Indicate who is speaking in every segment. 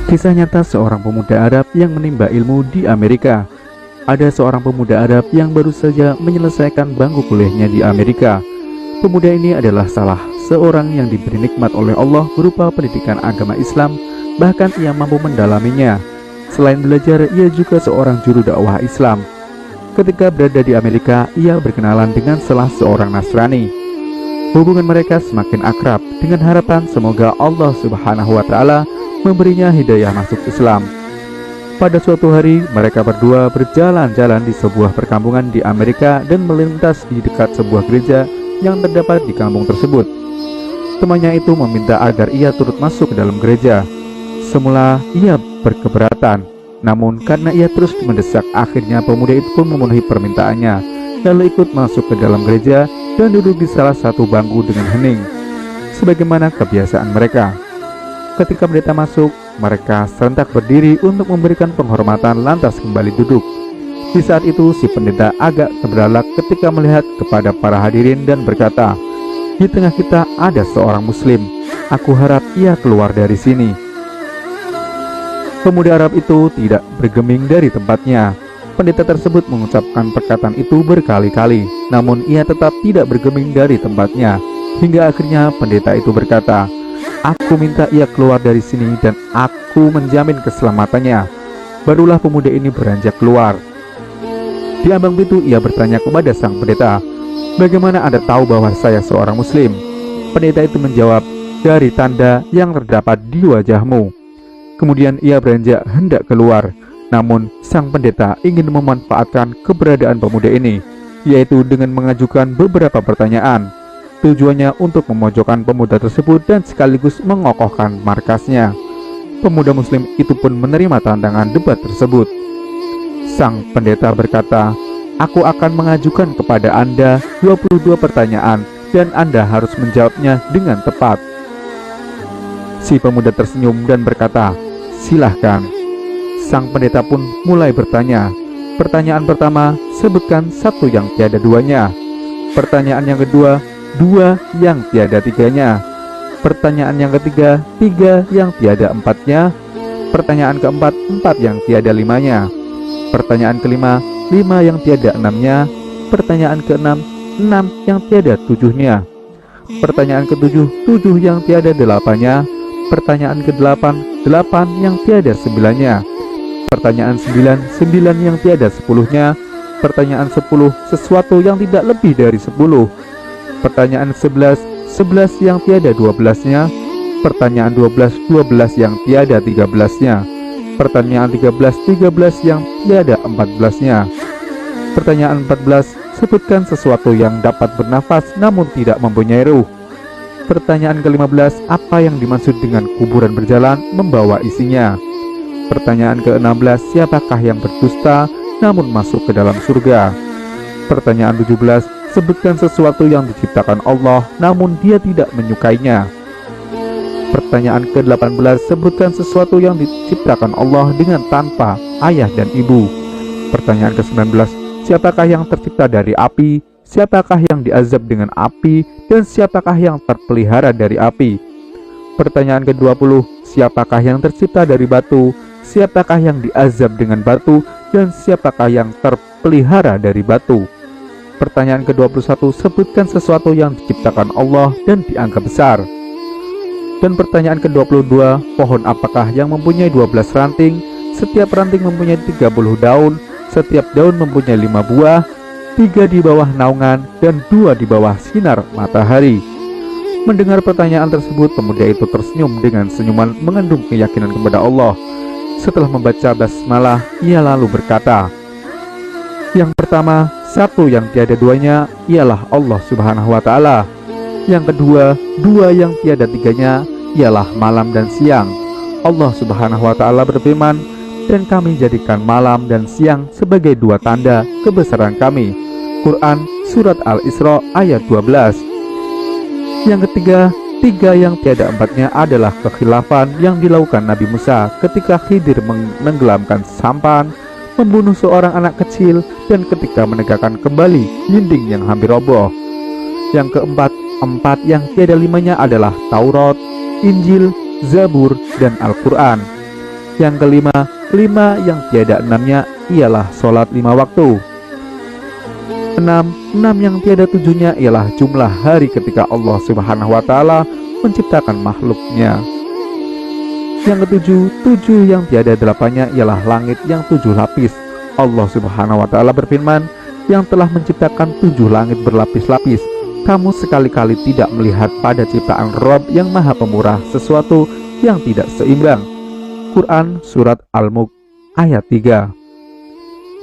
Speaker 1: Kisah nyata seorang pemuda Arab yang menimba ilmu di Amerika. Ada seorang pemuda Arab yang baru saja menyelesaikan bangku kuliahnya di Amerika. Pemuda ini adalah salah seorang yang diberi nikmat oleh Allah berupa pendidikan agama Islam, bahkan ia mampu mendalaminya. Selain belajar, ia juga seorang juru dakwah Islam. Ketika berada di Amerika, ia berkenalan dengan salah seorang Nasrani. Hubungan mereka semakin akrab dengan harapan semoga Allah Subhanahu wa Ta'ala memberinya hidayah masuk Islam. Pada suatu hari, mereka berdua berjalan-jalan di sebuah perkampungan di Amerika dan melintas di dekat sebuah gereja yang terdapat di kampung tersebut. Temannya itu meminta agar ia turut masuk ke dalam gereja. Semula ia berkeberatan, namun karena ia terus mendesak, akhirnya pemuda itu pun memenuhi permintaannya, lalu ikut masuk ke dalam gereja dan duduk di salah satu bangku dengan hening, sebagaimana kebiasaan mereka. Ketika pendeta masuk, mereka serentak berdiri untuk memberikan penghormatan lantas kembali duduk. Di saat itu si pendeta agak terbelalak ketika melihat kepada para hadirin dan berkata, "Di tengah kita ada seorang muslim. Aku harap ia keluar dari sini." Pemuda Arab itu tidak bergeming dari tempatnya. Pendeta tersebut mengucapkan perkataan itu berkali-kali, namun ia tetap tidak bergeming dari tempatnya. Hingga akhirnya pendeta itu berkata, "Aku minta ia keluar dari sini dan aku menjamin keselamatannya." Barulah pemuda ini beranjak keluar. Di ambang pintu ia bertanya kepada sang pendeta, "Bagaimana Anda tahu bahwa saya seorang muslim?" Pendeta itu menjawab, "Dari tanda yang terdapat di wajahmu." Kemudian ia beranjak hendak keluar, namun sang pendeta ingin memanfaatkan keberadaan pemuda ini, yaitu dengan mengajukan beberapa pertanyaan. Tujuannya untuk memojokkan pemuda tersebut dan sekaligus mengokohkan markasnya. Pemuda muslim itu pun menerima tantangan debat tersebut. Sang pendeta berkata, "Aku akan mengajukan kepada Anda 22 pertanyaan dan Anda harus menjawabnya dengan tepat." Si pemuda tersenyum dan berkata, "Silahkan." Sang pendeta pun mulai bertanya. Pertanyaan pertama, sebutkan satu yang tiada duanya. Pertanyaan yang kedua, dua yang tiada tiganya. Pertanyaan yang ketiga, tiga yang tiada empatnya. Pertanyaan keempat, empat yang tiada limanya. Pertanyaan kelima, lima yang tiada enamnya. Pertanyaan keenam, enam yang tiada tujuhnya. Pertanyaan ketujuh, tujuh yang tiada delapannya. Pertanyaan kedelapan, delapan yang tiada sembilannya. Pertanyaan sembilan, sembilan yang tiada sepuluhnya. Pertanyaan 10, sesuatu yang tidak lebih dari 10. Pertanyaan 11, 11 yang tiada 12-nya. Pertanyaan 12, 12 yang tiada 13-nya. Pertanyaan 13, 13 yang tiada 14-nya. Pertanyaan 14, sebutkan sesuatu yang dapat bernafas namun tidak mempunyai ruh. Pertanyaan ke-15, apa yang dimaksud dengan kuburan berjalan membawa isinya? Pertanyaan ke-16, siapakah yang berdusta namun masuk ke dalam surga? Pertanyaan 17, sebutkan sesuatu yang diciptakan Allah namun dia tidak menyukainya. Pertanyaan ke-18, sebutkan sesuatu yang diciptakan Allah dengan tanpa ayah dan ibu. Pertanyaan ke-19, siapakah yang tercipta dari api? Siapakah yang diazab dengan api? Dan siapakah yang terpelihara dari api? Pertanyaan ke-20, siapakah yang tercipta dari batu? Siapakah yang diazab dengan batu? Dan siapakah yang terpelihara dari batu? Pertanyaan ke-21, sebutkan sesuatu yang diciptakan Allah dan dianggap besar. Dan pertanyaan ke-22, pohon apakah yang mempunyai 12 ranting? Setiap ranting mempunyai 30 daun. Setiap daun mempunyai 5 buah, 3 di bawah naungan dan 2 di bawah sinar matahari. Mendengar pertanyaan tersebut, pemuda itu tersenyum dengan senyuman mengandung keyakinan kepada Allah. Setelah membaca basmalah, ia lalu berkata, "Yang pertama, satu yang tiada duanya ialah Allah Subhanahu wa Ta'ala. Yang kedua, dua yang tiada tiganya ialah malam dan siang. Allah Subhanahu wa Ta'ala berfirman, dan kami jadikan malam dan siang sebagai dua tanda kebesaran kami." Quran Surat Al-Isra ayat 12. Yang ketiga, tiga yang tiada empatnya adalah kekhilafan yang dilakukan Nabi Musa ketika Khidir menenggelamkan sampan, membunuh seorang anak kecil, dan ketika menegakkan kembali dinding yang hampir roboh. Yang keempat, empat yang tiada limanya adalah Taurat, Injil, Zabur, dan Al-Quran. Yang kelima, 5 yang tiada enamnya ialah sholat 5 waktu. 6 yang tiada 7-nya ialah jumlah hari ketika Allah Subhanahu wa Ta'ala menciptakan makhluknya. Yang ketujuh, 7 yang tiada 8-nya ialah langit yang 7 lapis. Allah Subhanahu wa Ta'ala berfirman, yang telah menciptakan 7 langit berlapis-lapis. Kamu sekali-kali tidak melihat pada ciptaan Rob yang maha pemurah sesuatu yang tidak seimbang. Quran Surat Al-Mulk ayat 3.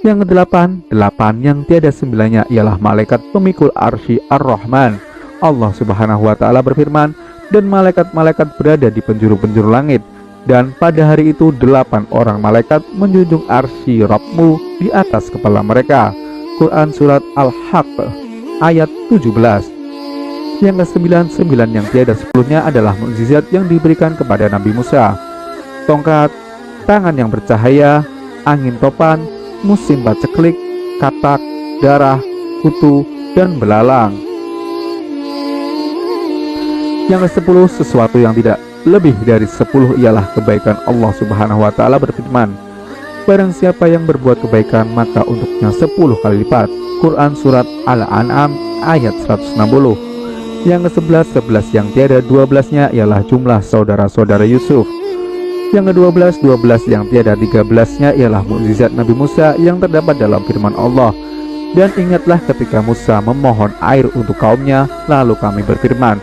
Speaker 1: Yang kedelapan, 8 yang tiada 9-nya ialah malaikat pemikul arsy Ar-Rahman. Allah Subhanahu wa Ta'ala berfirman, dan malaikat-malaikat berada di penjuru-penjuru langit, dan pada hari itu 8 orang malaikat menjunjung arsy Rabbmu di atas kepala mereka. Quran Surat Al-Haqq ayat 17. Yang ke-9, 9 yang tiada 10-nya adalah mukjizat yang diberikan kepada Nabi Musa. Tongkat, tangan yang bercahaya, angin topan, musim paceklik, katak, darah, kutu, dan belalang. Yang ke-10, sesuatu yang tidak lebih dari 10 ialah kebaikan. Allah Subhanahu wa Ta'ala berfirman, barang siapa yang berbuat kebaikan maka untuknya 10 kali lipat. Quran Surat Al-An'am ayat 160. Yang ke-11, 11 yang tiada 12-nya ialah jumlah saudara-saudara Yusuf. Yang ke-12, 12 yang tiada 13-nya ialah mukjizat Nabi Musa yang terdapat dalam firman Allah. Dan ingatlah ketika Musa memohon air untuk kaumnya, lalu kami berfirman,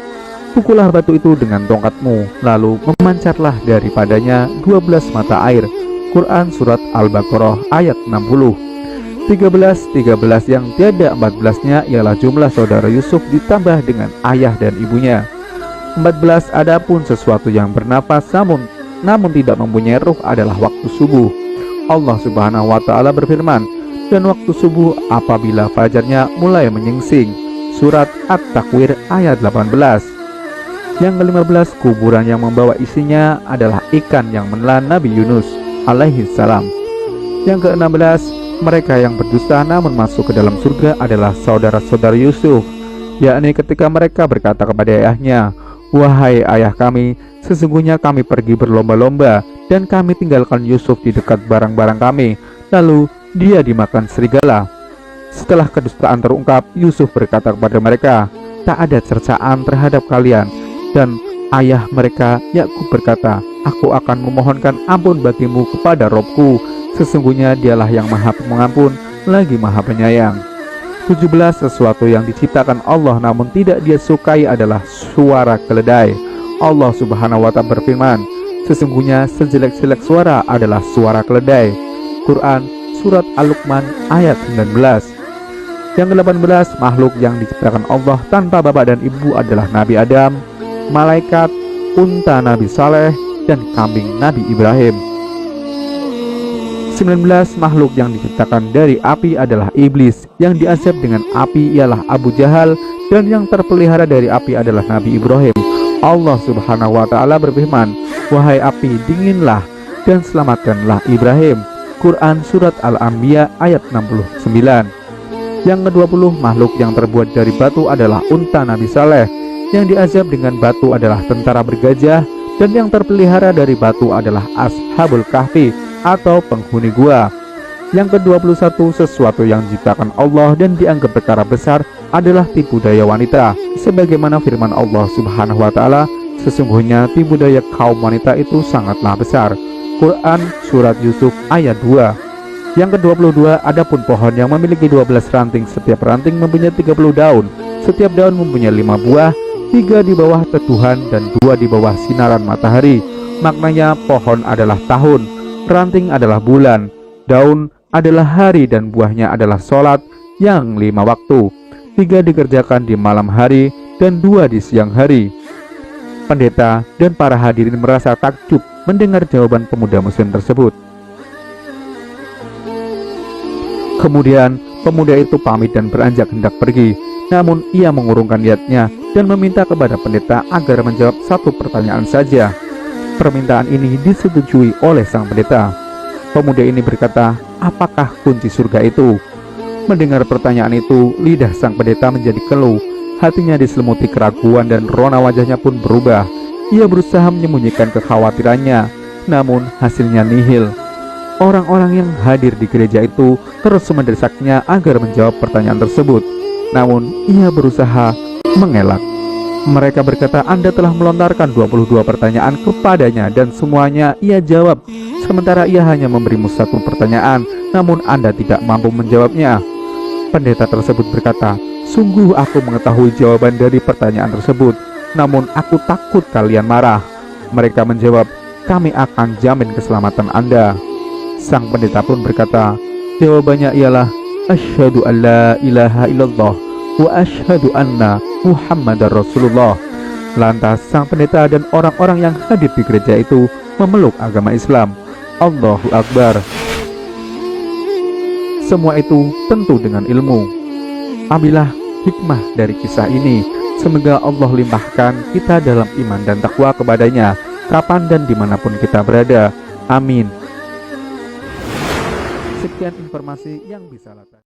Speaker 1: pukullah batu itu dengan tongkatmu, lalu memancarlah daripadanya 12 mata air. Quran Surat Al-Baqarah ayat 60. 13 yang tiada 14-nya ialah jumlah saudara Yusuf ditambah dengan ayah dan ibunya. 14, adapun sesuatu yang bernafas namun tidak mempunyai ruh adalah waktu subuh. Allah Subhanahu wa Ta'ala berfirman, dan waktu subuh apabila fajarnya mulai menyingsing. Surat At-Takwir ayat 18. Yang ke-15, kuburan yang membawa isinya adalah ikan yang menelan Nabi Yunus alaihi salam. Yang ke-16, mereka yang berdusta namun masuk ke dalam surga adalah saudara-saudara Yusuf, yakni ketika mereka berkata kepada ayahnya, wahai ayah kami, sesungguhnya kami pergi berlomba-lomba dan kami tinggalkan Yusuf di dekat barang-barang kami, lalu dia dimakan serigala. Setelah kedustaan terungkap, Yusuf berkata kepada mereka, tak ada cercaan terhadap kalian. Dan ayah mereka Yakub berkata, aku akan memohonkan ampun bagimu kepada Robku, sesungguhnya dialah yang maha pengampun lagi maha penyayang. 17, sesuatu yang diciptakan Allah namun tidak dia sukai adalah suara keledai. Allah Subhanahu wa Ta'ala berfirman, sesungguhnya sejelek-jelek suara adalah suara keledai. Quran Surat Al-Luqman ayat 19. Yang ke-18, makhluk yang diciptakan Allah tanpa bapak dan ibu adalah Nabi Adam, malaikat, unta Nabi Saleh, dan kambing Nabi Ibrahim. 19, makhluk yang diciptakan dari api adalah iblis, yang diazab dengan api ialah Abu Jahal, dan yang terpelihara dari api adalah Nabi Ibrahim. Allah Subhanahu wa Ta'ala berfirman, wahai api, dinginlah dan selamatkanlah Ibrahim. Quran Surat Al-Anbiya ayat 69. Yang ke-20, makhluk yang terbuat dari batu adalah unta Nabi Saleh, yang diazab dengan batu adalah tentara bergajah, dan yang terpelihara dari batu adalah Ashabul Kahfi atau penghuni gua. Yang ke-21, sesuatu yang diciptakan Allah dan dianggap perkara besar adalah tipu daya wanita, sebagaimana firman Allah Subhanahu wa Ta'ala, sesungguhnya tipu daya kaum wanita itu sangatlah besar. Quran Surat Yusuf ayat 2. Yang ke-22, adapun pohon yang memiliki 12 ranting, setiap ranting mempunyai 30 daun, setiap daun mempunyai 5 buah, 3 di bawah teduhan dan 2 di bawah sinaran matahari. Maknanya pohon adalah tahun, ranting adalah bulan, daun adalah hari, dan buahnya adalah sholat yang 5 waktu, 3 dikerjakan di malam hari dan 2 di siang hari. Pendeta dan para hadirin merasa takjub mendengar jawaban pemuda muslim tersebut. Kemudian pemuda itu pamit dan beranjak hendak pergi, namun ia mengurungkan niatnya dan meminta kepada pendeta agar menjawab satu pertanyaan saja. Permintaan ini disetujui oleh sang pendeta. Pemuda ini berkata, apakah kunci surga itu? Mendengar pertanyaan itu, lidah sang pendeta menjadi keluh, hatinya diselimuti keraguan dan rona wajahnya pun berubah. Ia berusaha menyembunyikan kekhawatirannya. namun hasilnya nihil. Orang-orang yang hadir di gereja itu terus mendesaknya agar menjawab pertanyaan tersebut, namun ia berusaha mengelak. Mereka berkata, Anda telah melontarkan 22 pertanyaan kepadanya dan semuanya ia jawab, sementara ia hanya memberimu satu pertanyaan, namun Anda tidak mampu menjawabnya. Pendeta tersebut berkata, sungguh aku mengetahui jawaban dari pertanyaan tersebut, namun aku takut kalian marah. Mereka menjawab, kami akan jamin keselamatan Anda. Sang pendeta pun berkata, jawabannya ialah, asyhadu an la ilaha illallah wa asyhadu anna Muhammadar Rasulullah. Lantas sang pendeta dan orang-orang yang hadir di gereja itu memeluk agama Islam. Allahu Akbar. Semua itu tentu dengan ilmu. Ambillah hikmah dari kisah ini. Semoga Allah limpahkan kita dalam iman dan takwa kepadanya, kapan dan dimanapun kita berada. Amin. Sekian informasi yang bisa latar